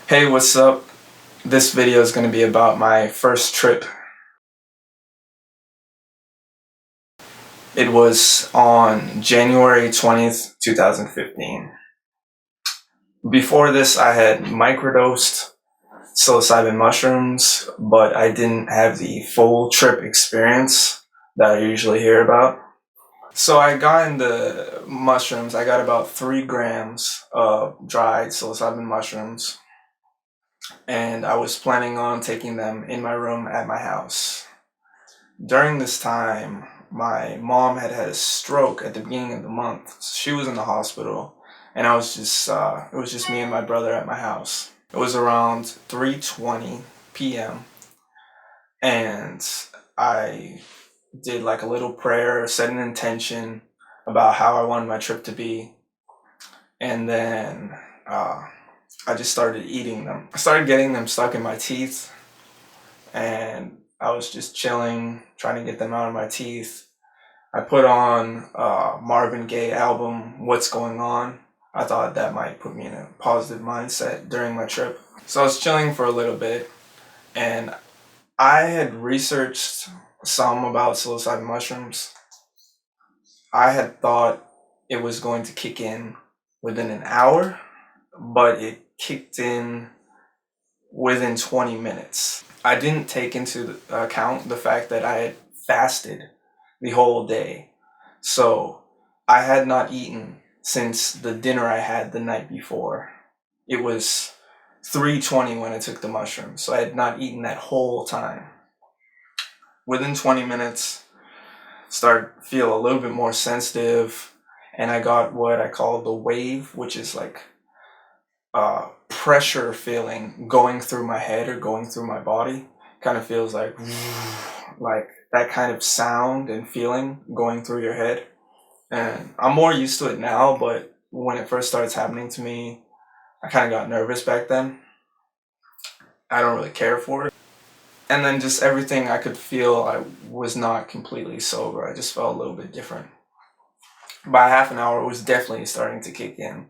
Hey, what's up? This video is going to be about my first trip. It was on January 20th, 2015. Before this, I had microdosed psilocybin mushrooms, but I didn't have the full trip experience that I usually hear about. So I got in the mushrooms, I got about 3 grams of dried psilocybin mushrooms, and I was planning on taking them in my room at my house. During this time, my mom had had a stroke at the beginning of the month. She was in the hospital, and it was just me and my brother at my house. It was around 3:20 p.m. and I did like a little prayer, set an intention about how I wanted my trip to be, and then I just started eating them. I started getting them stuck in my teeth, and I was just chilling, trying to get them out of my teeth. I put on Marvin Gaye album, What's Going On. I thought that might put me in a positive mindset during my trip. So I was chilling for a little bit, and I had researched some about psilocybin mushrooms. I had thought it was going to kick in within an hour, but it kicked in within 20 minutes. I didn't take into account the fact that I had fasted the whole day. So I had not eaten since the dinner I had the night before. It was 3:20 when I took the mushrooms, so I had not eaten that whole time. Within 20 minutes, started to feel a little bit more sensitive, and I got what I call the wave, which is like pressure feeling going through my head or going through my body. Kind of feels like that kind of sound and feeling going through your head. And I'm more used to it now, but when it first starts happening to me, I kind of got nervous back then. I don't really care for it. And then just everything I could feel, I was not completely sober. I just felt a little bit different. By half an hour, it was definitely starting to kick in.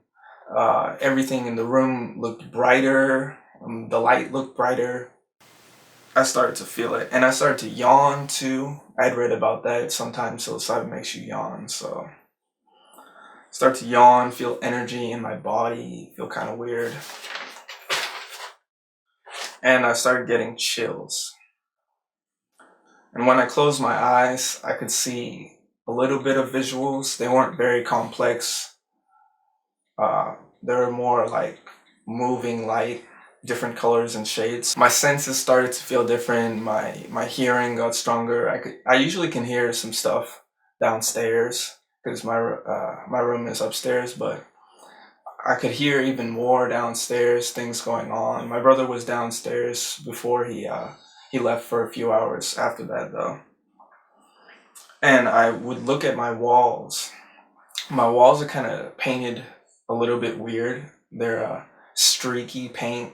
Everything in the room looked brighter. The light looked brighter. I started to feel it, and I started to yawn too. I'd read about that. Sometimes psilocybin makes you yawn, so start to yawn, feel energy in my body, feel kind of weird, and I started getting chills. And when I closed my eyes, I could see a little bit of visuals. They weren't very complex. They were more like moving light, different colors and shades. My senses started to feel different. My hearing got stronger. I usually can hear some stuff downstairs because my room is upstairs, but I could hear even more downstairs, things going on. My brother was downstairs before he left for a few hours after that though. And I would look at my walls. My walls are kind of painted a little bit weird. They're streaky paint,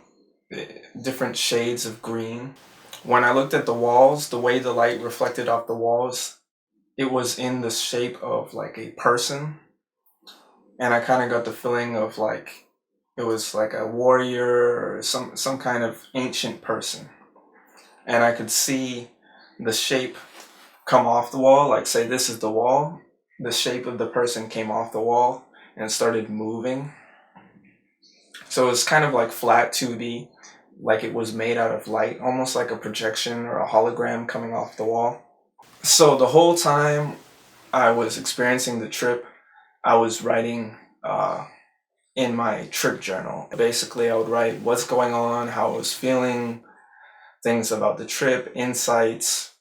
different shades of green. When I looked at the walls, the way the light reflected off the walls, it was in the shape of like a person. And I kind of got the feeling of like it was like a warrior or some kind of ancient person. And I could see the shape come off the wall, like say this is the wall. The shape of the person came off the wall and started moving. So it's kind of like flat 2D, like it was made out of light, almost like a projection or a hologram coming off the wall. So the whole time I was experiencing the trip, I was writing in my trip journal. Basically, I would write what's going on, how I was feeling, things about the trip, insights,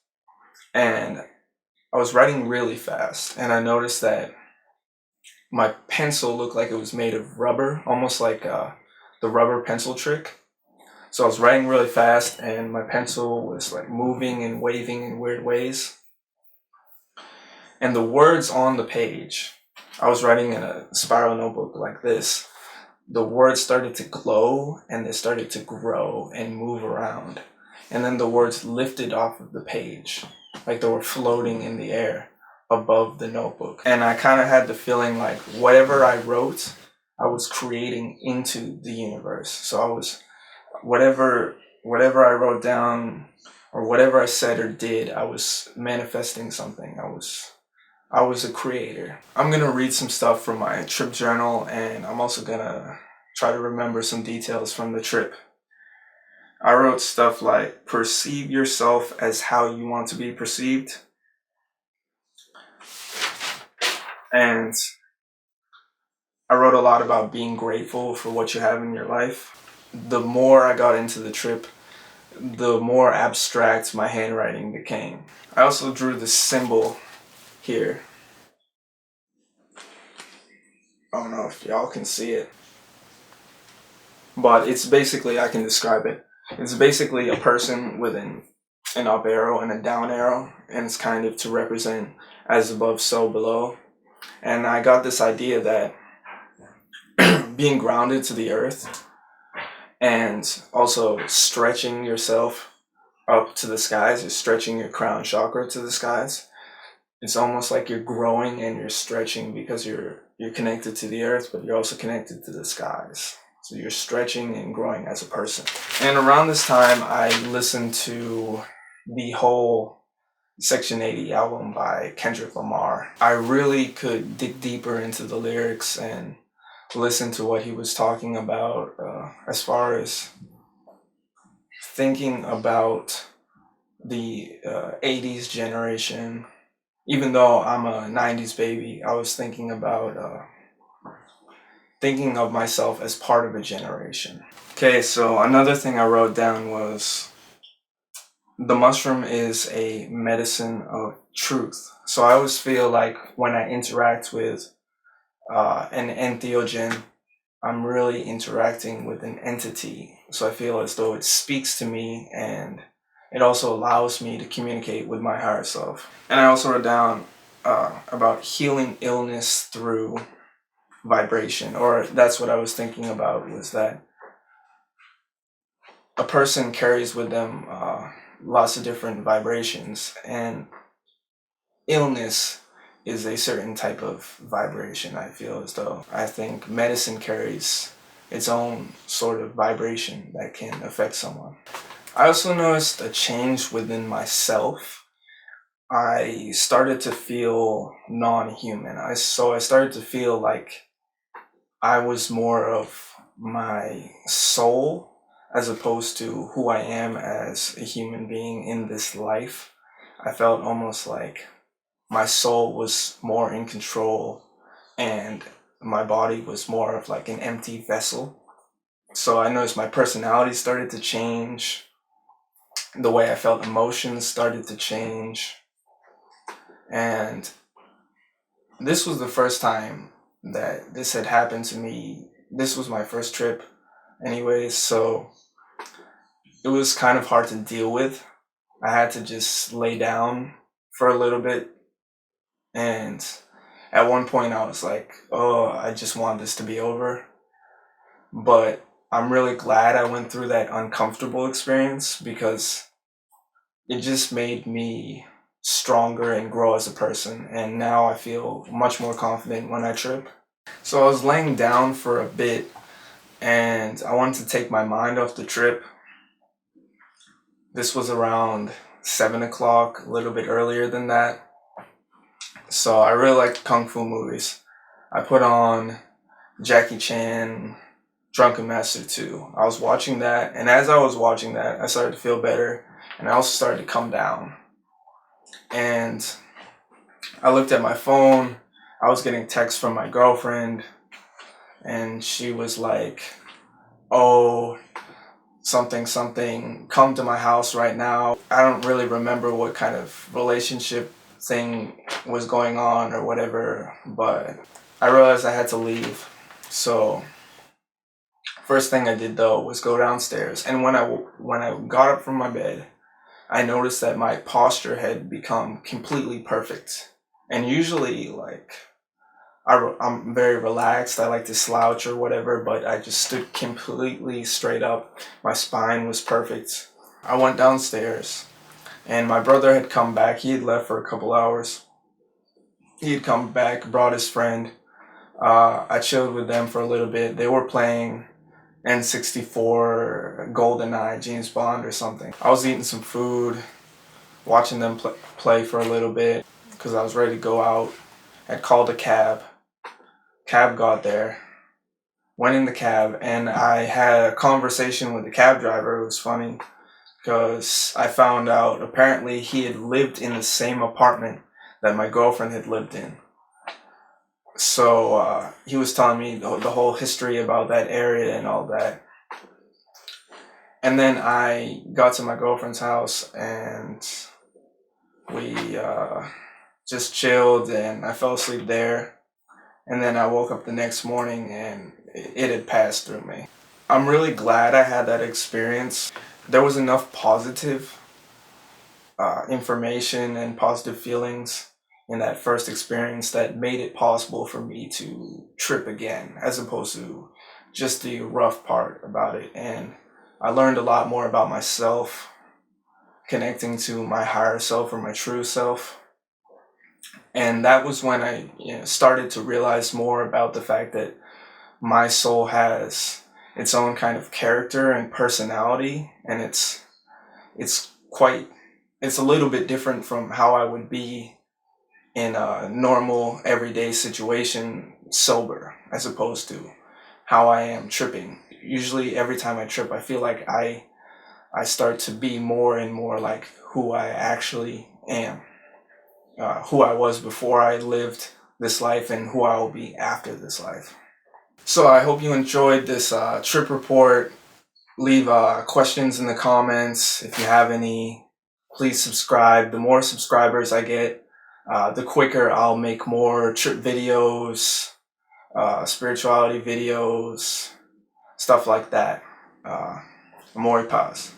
and I was writing really fast. And I noticed that my pencil looked like it was made of rubber, almost like the rubber pencil trick. So I was writing really fast, and my pencil was like moving and waving in weird ways. And the words on the page, I was writing in a spiral notebook like this. The words started to glow, and they started to grow and move around. And then the words lifted off of the page, like they were floating in the air above the notebook. And I kind of had the feeling like whatever I wrote, I was creating into the universe. So I was whatever I wrote down or whatever I said or did, I was manifesting something. I was a creator. I'm gonna read some stuff from my trip journal, and I'm also gonna try to remember some details from the trip. I wrote stuff like perceive yourself as how you want to be perceived. And I wrote a lot about being grateful for what you have in your life. The more I got into the trip, the more abstract my handwriting became. I also drew this symbol here. I don't know if y'all can see it, but it's basically, I can describe it. It's basically a person with an up arrow and a down arrow, and it's kind of to represent as above, so below. And I got this idea that being grounded to the earth and also stretching yourself up to the skies, you're stretching your crown chakra to the skies. It's almost like you're growing and you're stretching because you're connected to the earth, but you're also connected to the skies. So you're stretching and growing as a person. And around this time, I listened to the whole Section 80 album by Kendrick Lamar. I really could dig deeper into the lyrics and listen to what he was talking about as far as thinking about the 80s generation. Even though I'm a 90s baby, I was thinking about thinking of myself as part of a generation. Okay, so another thing I wrote down was the mushroom is a medicine of truth. So I always feel like when I interact with an entheogen, I'm really interacting with an entity. So I feel as though it speaks to me and it also allows me to communicate with my higher self. And I also wrote down about healing illness through vibration, or that's what I was thinking about, was that a person carries with them lots of different vibrations, and illness is a certain type of vibration. I feel as though I think medicine carries its own sort of vibration that can affect someone. I also noticed a change within myself. I started to feel non-human. So I started to feel like I was more of my soul as opposed to who I am as a human being in this life. I felt almost like my soul was more in control and my body was more of like an empty vessel. So I noticed my personality started to change. The way I felt emotions started to change. And this was the first time that this had happened to me. This was my first trip anyways, so it was kind of hard to deal with. I had to just lay down for a little bit, and at one point I was like, oh, I just want this to be over. But I'm really glad I went through that uncomfortable experience because it just made me stronger and grow as a person, and now I feel much more confident when I trip. So I was laying down for a bit and I wanted to take my mind off the trip. This was around 7 o'clock, a little bit earlier than that. So I really like kung fu movies. I put on Jackie Chan, Drunken Master 2. I was watching that, and as I was watching that, I started to feel better, and I also started to come down. And I looked at my phone. I was getting texts from my girlfriend, and she was like, oh, something, come to my house right now. I don't really remember what kind of relationship thing was going on or whatever, but I realized I had to leave. So first thing I did though was go downstairs, and when I got up from my bed, I noticed that my posture had become completely perfect. And usually, like, I'm very relaxed. I like to slouch or whatever, but I just stood completely straight up. My spine was perfect. I went downstairs, and my brother had come back. He had left for a couple hours. He had come back, brought his friend. I chilled with them for a little bit. They were playing N64, GoldenEye, James Bond or something. I was eating some food, watching them play for a little bit because I was ready to go out. I'd called a cab. Cab got there, went in the cab, and I had a conversation with the cab driver. It was funny because I found out apparently he had lived in the same apartment that my girlfriend had lived in. So he was telling me the whole history about that area and all that. And then I got to my girlfriend's house and we just chilled and I fell asleep there. And then I woke up the next morning and it had passed through me. I'm really glad I had that experience. There was enough positive information and positive feelings in that first experience that made it possible for me to trip again, as opposed to just the rough part about it. And I learned a lot more about myself, connecting to my higher self or my true self. And that was when I started to realize more about the fact that my soul has its own kind of character and personality, and it's a little bit different from how I would be in a normal everyday situation sober, as opposed to how I am tripping. Usually every time I trip, I feel like I start to be more and more like who I actually am, who I was before I lived this life and who I will be after this life. So I hope you enjoyed this trip report. Leave questions in the comments. If you have any, please subscribe. The more subscribers I get, the quicker I'll make more trip videos, spirituality videos, stuff like that. Amori Paz.